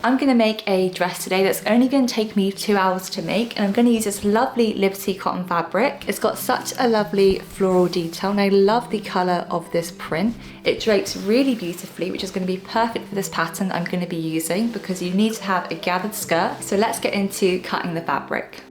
I'm going to make a dress today that's only going to take me 2 hours to make, and I'm going to use this lovely Liberty cotton fabric. It's got such a lovely floral detail and I love the colour of this print. It drapes really beautifully, which is going to be perfect for this pattern I'm going to be using because you need to have a gathered skirt. So let's get into cutting the fabric.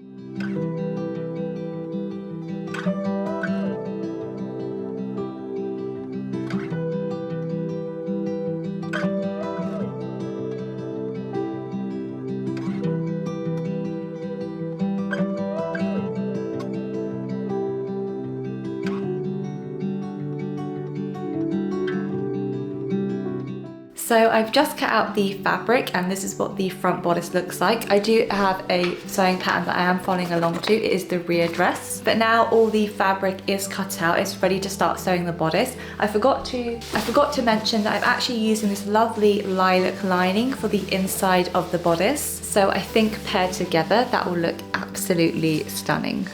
So I've just cut out the fabric and this is what the front bodice looks like. I do have a sewing pattern that I am following along to. It is the rhea dress. But now all the fabric is cut out. It's ready to start sewing the bodice. I forgot to mention that I'm actually using this lovely lilac lining for the inside of the bodice. So I think paired together that will look absolutely stunning.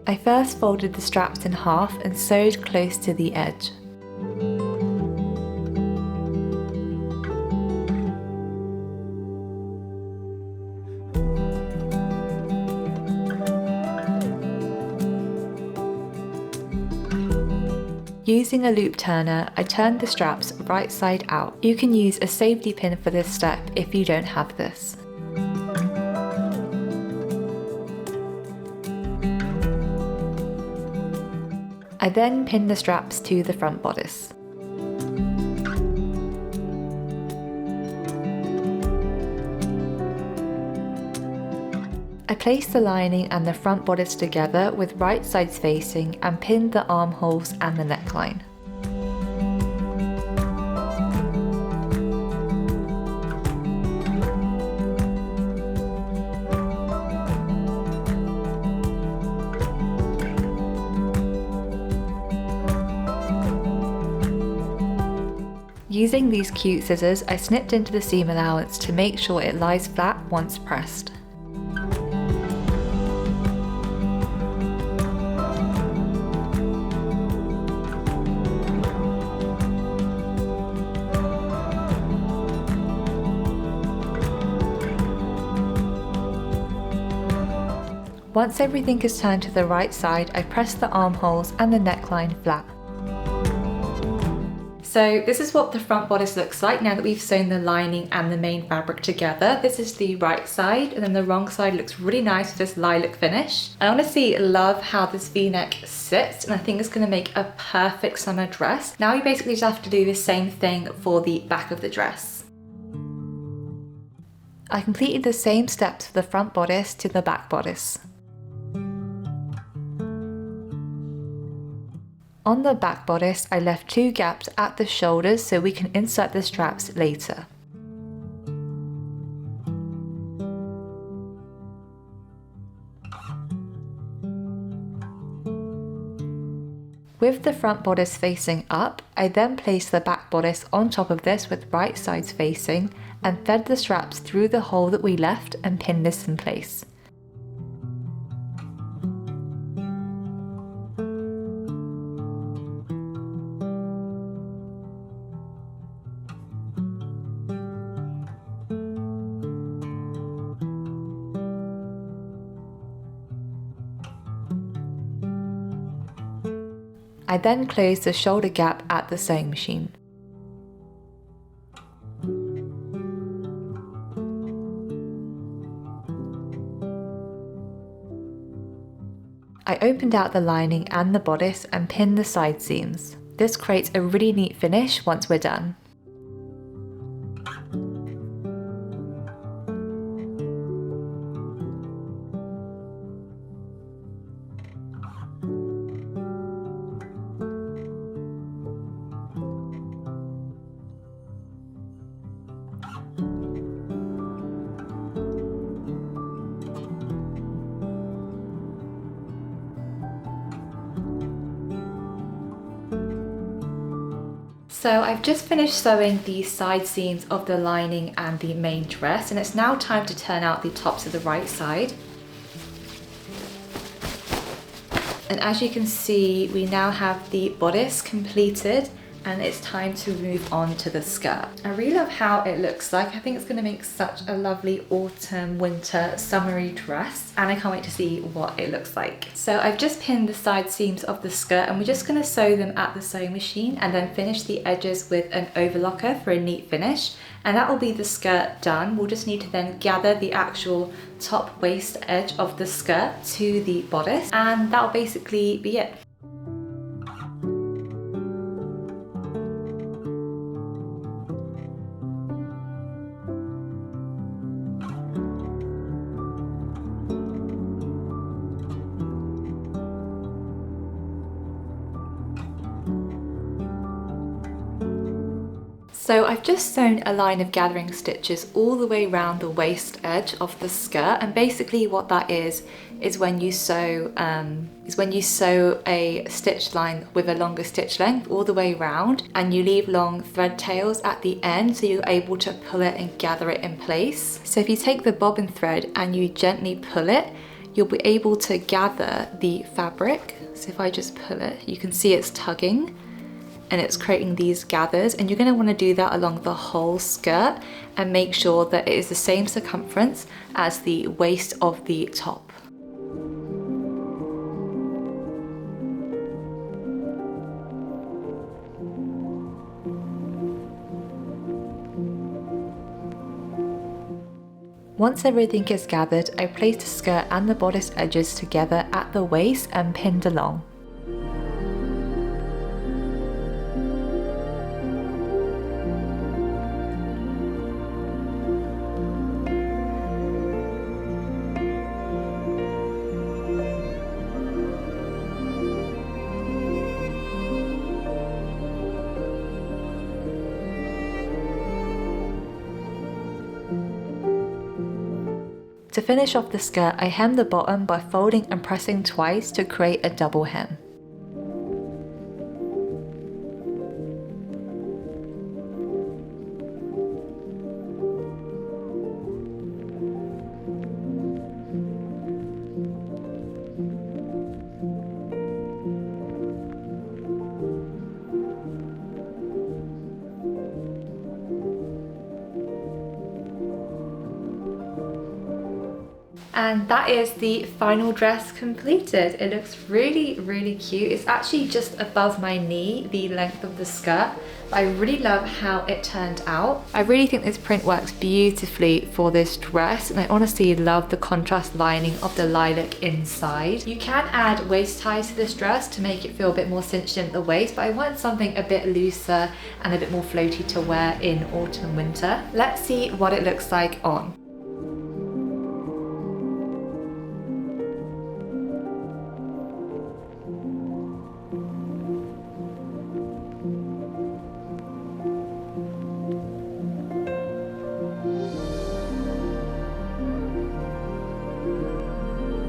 I first folded the straps in half and sewed close to the edge. Using a loop turner, I turned the straps right side out. You can use a safety pin for this step if you don't have this. I then pinned the straps to the front bodice. I placed the lining and the front bodice together with right sides facing and pinned the armholes and the neckline. Using these cute scissors, I snipped into the seam allowance to make sure it lies flat once pressed. Once everything is turned to the right side, I press the armholes and the neckline flat. So this is what the front bodice looks like now that we've sewn the lining and the main fabric together. This is the right side and then the wrong side looks really nice with this lilac finish. I honestly love how this V-neck sits and I think it's going to make a perfect summer dress. Now you basically just have to do the same thing for the back of the dress. I completed the same steps for the front bodice to the back bodice. On the back bodice, I left 2 gaps at the shoulders so we can insert the straps later. With the front bodice facing up, I then placed the back bodice on top of this with right sides facing and fed the straps through the hole that we left and pinned this in place. I then closed the shoulder gap at the sewing machine. I opened out the lining and the bodice and pinned the side seams. This creates a really neat finish once we're done. So I've just finished sewing the side seams of the lining and the main dress, and it's now time to turn out the tops of the right side. And as you can see, we now have the bodice completed And it's time to move on to the skirt. I really love how it looks like. I think it's gonna make such a lovely autumn, winter, summery dress. And I can't wait to see what it looks like. So I've just pinned the side seams of the skirt and we're just gonna sew them at the sewing machine and then finish the edges with an overlocker for a neat finish. And that will be the skirt done. We'll just need to then gather the actual top waist edge of the skirt to the bodice, and that'll basically be it. So I've just sewn a line of gathering stitches all the way around the waist edge of the skirt, and basically what that is when you sew a stitch line with a longer stitch length all the way around, and you leave long thread tails at the end so you're able to pull it and gather it in place. So if you take the bobbin thread and you gently pull it, you'll be able to gather the fabric. So if I just pull it, you can see it's tugging and it's creating these gathers, and you're going to want to do that along the whole skirt and make sure that it is the same circumference as the waist of the top. Once everything is gathered, I place the skirt and the bodice edges together at the waist and pinned along. To finish off the skirt, I hem the bottom by folding and pressing twice to create a double hem. And that is the final dress completed. It looks really, really cute. It's actually just above my knee, the length of the skirt. I really love how it turned out. I really think this print works beautifully for this dress, and I honestly love the contrast lining of the lilac inside. You can add waist ties to this dress to make it feel a bit more cinched in at the waist, but I want something a bit looser and a bit more floaty to wear in autumn and winter. Let's see what it looks like on.